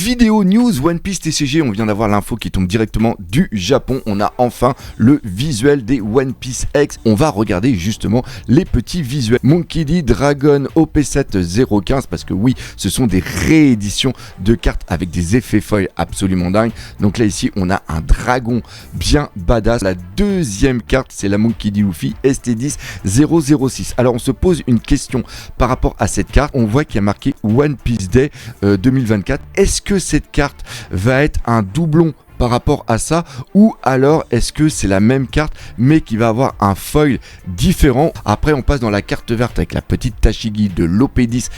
Vidéo news One Piece TCG, on vient d'avoir l'info qui tombe directement du Japon. On a enfin le visuel des One Piece X. On va regarder justement les petits visuels. Monkey D. Dragon OP7 015, parce que oui, ce sont des rééditions de cartes avec des effets foil absolument dingues. Donc là ici, on a un dragon bien badass. La deuxième carte, c'est la Monkey D. Luffy ST10 006. Alors on se pose une question par rapport à cette carte. On voit qu'il y a marqué One Piece Day 2024. Est-ce que cette carte va être un doublon par rapport à ça, ou alors est-ce que c'est la même carte mais qui va avoir un foil différent? Après on passe dans la carte verte avec la petite Tashigi de l'OP10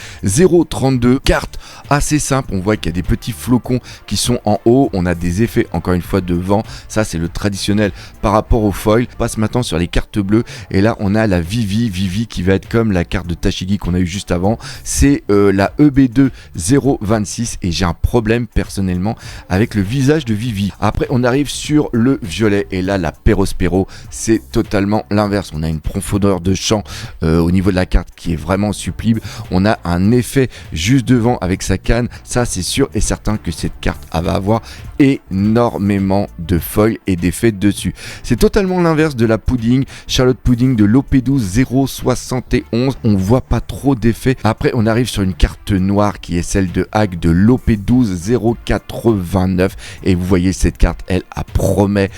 032, carte assez simple. On voit qu'il y a des petits flocons qui sont en haut, on a des effets encore une fois de vent, ça c'est le traditionnel par rapport au foil. On passe maintenant sur les cartes bleues et là on a la Vivi qui va être comme la carte de Tashigi qu'on a eu juste avant, c'est la EB2 026 et j'ai un problème personnellement avec le visage de Vivi. Après on arrive sur le violet et là la Perospero, c'est totalement l'inverse. On a une profondeur de champ au niveau de la carte qui est vraiment sublime. On a un effet juste devant avec sa canne, ça c'est sûr et certain que cette carte va avoir énormément de foil et d'effets dessus. C'est totalement l'inverse de la Pudding, Charlotte Pudding de l'OP12 071. On voit pas trop d'effets. Après on arrive sur une carte noire qui est celle de Hack de l'OP12 089 et vous voyez cette carte, elle promet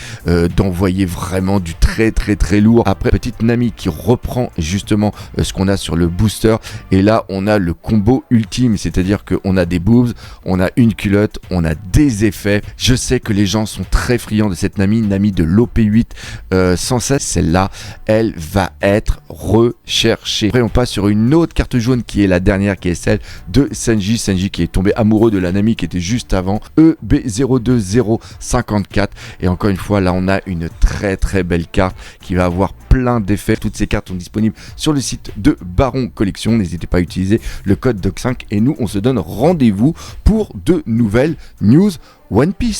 d'envoyer vraiment du très lourd. Après petite Nami qui reprend justement ce qu'on a sur le booster et là on a le combo ultime, c'est-à-dire qu'on a des boobs, on a une culotte, on a des effets. Je sais que les gens sont très friands de cette Nami de l'OP8 116. Celle-là, elle va être recherchée. Après on passe sur une autre carte jaune qui est la dernière, qui est celle de Sanji qui est tombé amoureux de la Nami qui était juste avant, EB02054 et encore une fois là on a une très belle carte qui va avoir plein d'effets. Toutes ces cartes sont disponibles sur le site de Baron Collection, n'hésitez pas à utiliser le code DOC5 et nous on se donne rendez-vous pour de nouvelles news One Piece.